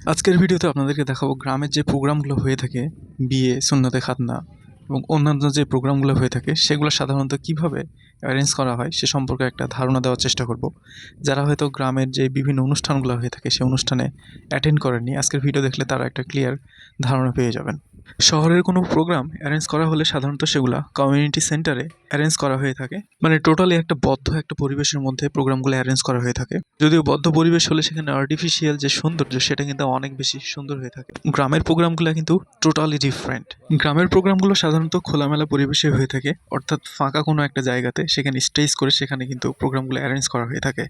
আজকের ভিডিওতে আপনাদেরকে দেখাবো গ্রামের যে প্রোগ্রামগুলো হয়ে থাকে, বিয়ে, সুন্নতে খাতনা এবং অন্যান্য যে প্রোগ্রামগুলো হয়ে থাকে সেগুলো সাধারণত কিভাবে অ্যারেঞ্জ করা হয় সে সম্পর্কে একটা ধারণা দেওয়ার চেষ্টা করব। যারা হয়তো গ্রামের যে বিভিন্ন অনুষ্ঠানগুলো হয়ে থাকে সে অনুষ্ঠানে অ্যাটেন্ড করেননি, আজকের ভিডিও দেখলে তারা একটা ক্লিয়ার ধারণা পেয়ে যাবেন। শহরের কোনো প্রোগ্রাম অ্যারেঞ্জ করা হলে সাধারণত সেগুলা কমিউনিটি সেন্টারে অ্যারেঞ্জ করা হয়ে থাকে, মানে টোটালি একটা বদ্ধ একটা পরিবেশের মধ্যে প্রোগ্রামগুলো অ্যারেঞ্জ করা হয়ে থাকে। যদিও বদ্ধ পরিবেশ হলে সেখানে আর্টিফিশিয়াল যে সৌন্দর্য সেটা কিন্তু অনেক বেশি সুন্দর হয়ে থাকে। গ্রামের প্রোগ্রামগুলো কিন্তু টোটালি ডিফারেন্ট। গ্রামের প্রোগ্রামগুলো সাধারণত খোলামেলা পরিবেশে হয়ে থাকে, অর্থাৎ ফাঁকা কোনো একটা জায়গাতে সেখানে স্টেজ করে সেখানে কিন্তু প্রোগ্রামগুলো অ্যারেঞ্জ করা হয়ে থাকে।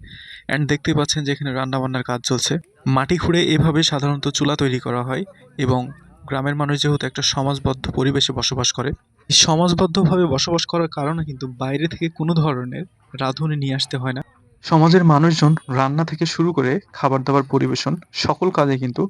অ্যান্ড দেখতেই পাচ্ছেন যে এখানে রান্নাবান্নার কাজ চলছে। মাটি খুঁড়ে এভাবে সাধারণত চুলা তৈরি করা হয় এবং গ্রামের মানুষ যেহেতু একটা সমাজবদ্ধ পরিবেশে বসবাস করে, এই সমাজবদ্ধভাবে বসবাস করার কারণে কিন্তু বাইরে থেকে কোনো ধরনের রাঁধুনি নিয়ে আসতে হয় না। সমাজের মানুষজন রান্না থেকে শুরু করে খাবার দাবার পরিবেশন সকল কাজে কিন্তু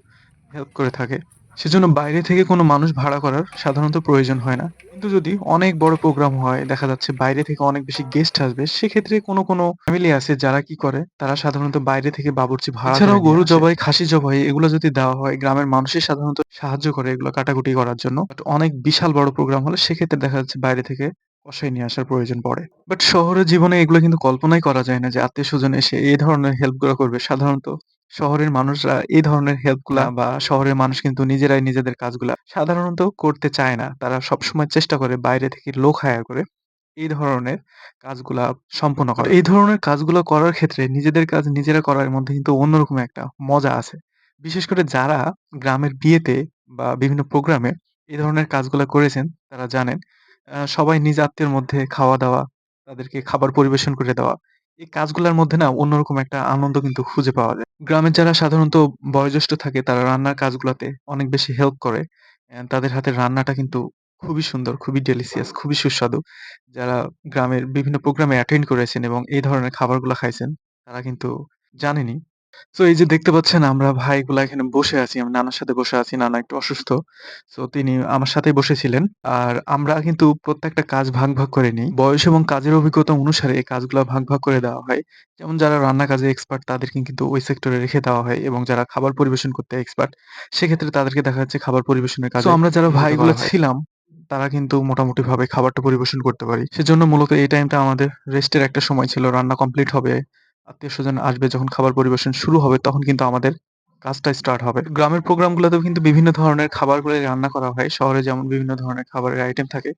হেল্প করে থাকে। সেজন্য বাইরে থেকে কোনো মানুষ ভাড়া করার সাধারণত প্রয়োজন হয় না। কিন্তু যদি অনেক বড় প্রোগ্রাম হয়, দেখা যাচ্ছে বাইরে থেকে অনেক বেশি গেস্ট আসবে, সেক্ষেত্রে কোনো ফ্যামিলি আছে যারা কি করে, তারা সাধারণত বাইরে থেকে বাবুর্চি ভাড়া করে এছাড়াও নিয়ে গরু আসে। জবাই, খাসি জবাই এগুলো যদি দেওয়া হয়, গ্রামের মানুষই সাধারণত সাহায্য করে এগুলো কাটাকুটি করার জন্য। বাট অনেক বিশাল বড় প্রোগ্রাম হলে সেক্ষেত্রে দেখা যাচ্ছে বাইরে থেকে কসাই নিয়ে আসার প্রয়োজন পড়ে। বাট শহরের জীবনে এগুলো কিন্তু কল্পনাই করা যায় না যে আত্মীয়স্বজন এসে এই ধরনের হেল্প গুলো করবে। সাধারণত শহরের মানুষরা এই ধরনের হেল্প গুলা বা শহরের মানুষ কিন্তু নিজেরাই নিজেদের কাজগুলা সাধারণত করতে চায় না। তারা সবসময় চেষ্টা করে বাইরে থেকে লোক হায়ার করে এই ধরনের কাজগুলা সম্পন্ন করার। এই ধরনের কাজগুলো করার ক্ষেত্রে নিজেদের কাজ নিজেরা করার মধ্যে কিন্তু অন্যরকম একটা মজা আছে। বিশেষ করে যারা গ্রামের বিয়েতে বা বিভিন্ন প্রোগ্রামে এই ধরনের কাজগুলা করেছেন তারা জানেন। সবাই নিজ আত্মীয়ের মধ্যে খাওয়া-দাওয়া, তাদেরকে খাবার পরিবেশন করে দেওয়া। এই কাজগুলার মধ্যে না অন্যরকম একটা আনন্দ কিন্তু খুঁজে পাওয়া যায়। গ্রামের যারা সাধারণত বয়োজ্যেষ্ঠ থাকে তারা রান্নার কাজগুলাতে অনেক বেশি হেল্প করে। তাদের হাতের রান্নাটা কিন্তু খুবই সুন্দর, খুবই ডেলিসিয়াস, খুবই সুস্বাদু। যারা গ্রামের বিভিন্ন প্রোগ্রামে অ্যাটেন্ড করেছেন এবং এই ধরনের খাবারগুলা খাইছেন, তারা কিন্তু জানেনই। সো এই যে দেখতে পাচ্ছেন আমরা ভাইগুলা এখানে বসে আছি। আমি নানার সাথে বসে আছি। নানা একটু অসুস্থ। সো তিনি আমার সাথেই বসেছিলেন। আর আমরা কিন্তু প্রত্যেকটা কাজ ভাগ করে নিই। বয়স এবং কাজের অভিজ্ঞতা অনুসারে এই কাজগুলা ভাগ করে দেওয়া হয়। যেমন যারা রান্না কাজে এক্সপার্ট তাদেরকে কিন্তু ওই সেক্টরে রেখে দেওয়া হয় এবং যারা খাবার পরিবেশন করতে এক্সপার্ট সেক্ষেত্রে তাদেরকে দেখা যাচ্ছে খাবার পরিবেশনের কাজে আমরা যারা নিয়োজিত ভাইগুলা করা হয়। ছিলাম তারা কিন্তু মোটামুটিভাবে খাবারটা পরিবেশন করতে পারি। সেজন্য মূলত এই টাইমটা আমাদের রেস্টের একটা সময় ছিল। রান্না কমপ্লিট হবে। আত্মীয়স্বজন আসবে যখন খাবার পরিবেশন শুরু হবে তখন কিন্তু আমাদের কাজটা স্টার্ট হবে। গ্রামের প্রোগ্রামগুলোতেও কিন্তু বিভিন্ন ধরনের খাবারগুলাই রান্না করা হয়। শহরে যেমন বিভিন্ন ধরনের খাবারের আইটেম থাকে,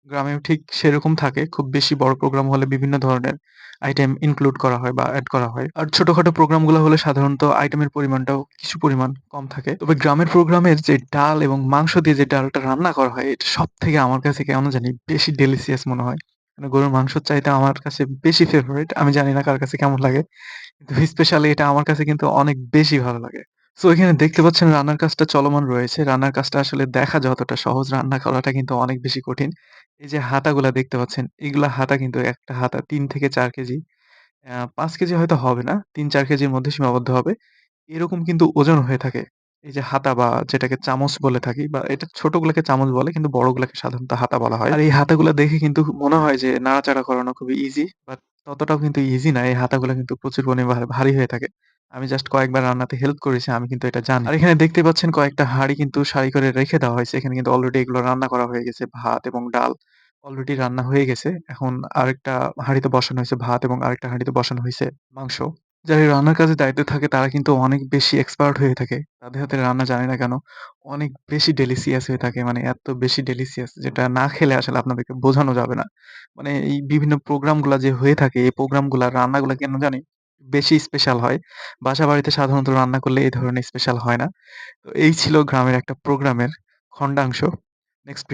গ্রামেও ঠিক সেরকম থাকে। খুব বেশি বড় প্রোগ্রাম হলে বিভিন্ন ধরনের আইটেম ইনক্লুড করা হয় বা এড করা হয়। আর ছোটখাটো প্রোগ্রামগুলো হলে সাধারণত আইটেমের পরিমাণটাও কিছু পরিমাণ কম থাকে। তবে গ্রামের প্রোগ্রামের যে ডাল এবং মাংস দিয়ে যে ডালটা রান্না করা হয়, এটা সবথেকে আমার কাছে কেন জানি বেশি ডেলিসিয়াস মনে হয়। মানে গরুর মাংসর চাইতে আমার কাছে বেশি ফেভারাইট। আমি জানি না কার কাছে কেমন লাগে। কিন্তু স্পেশালি এটা আমার কাছে কিন্তু অনেক বেশি ভালো লাগে। সো এখানে দেখতে পাচ্ছেন রান্নার কাজটা চলমান রয়েছে। রান্নার কাজটা আসলে দেখা যতটা সহজ, রান্না করাটা কিন্তু অনেক বেশি কঠিন। এই যে হাতাগুলা দেখতে পাচ্ছেন, এগুলা হাতা কিন্তু একটা হাতা ৩ থেকে ৪ কেজি। ৫ কেজি হয়তো হবে না। ৩-৪ কেজির মধ্যে সীমাবদ্ধ হবে। এরকম কিন্তু ওজন হয়ে থাকে। এই যে হাতা বা যেটাকে চামচ বলে থাকি বা এটা ছোটগুলাকে চামচ বলে কিন্তু বড়গুলাকে সাধারণত হাতা বলা হয়। আর এই হাতাগুলা দেখে কিন্তু মনে হয় যে নাড়াচাড়া করানো খুবই ইজি। বাট ততটাও কিন্তু ইজি না। এই হাতাগুলা কিন্তু প্রচুর পরিমাণে ভারী হয়ে থাকে। আমি জাস্ট কয়েকবার রান্নাতে হেল্প করেছি। আমি কিন্তু এটা জানি। আর এখানে দেখতে পাচ্ছেন কয়েকটা হাঁড়ি কিন্তু সারি করে রেখে দেওয়া হয়েছে। এখানে কিন্তু অলরেডি এগুলো রান্না করা হয়ে গেছে। ভাত এবং ডাল অলরেডি রান্না হয়ে গেছে। এখন আরেকটা হাঁড়িতে বসানো হইছে ভাত এবং আরেকটা হাঁড়িতে বসানো হইছে মাংস। যারা এই রান্নার কাজে দায়িত্বে থাকে তারা কিন্তু অনেক বেশি এক্সপার্ট হয়ে থাকে। তাদের হাতের রান্না জানি না কেন অনেক বেশি ডেলিসিয়াস হয়ে থাকে। মানে এত বেশি ডেলিসিয়াস যেটা না খেলে আসলে আপনাদেরকে বোঝানো যাবে না। মানে এই বিভিন্ন প্রোগ্রামগুলা যে হয়ে থাকে এই প্রোগ্রামগুলার রান্নাগুলা কেন জানি বেশি স্পেশাল হয়। বাসাবাড়িতে সাধারণত রান্না করলে এই ধরনের স্পেশাল হয় না। তো এই ছিল গ্রামের একটা প্রোগ্রামের খন্ডাংশ। নেক্সট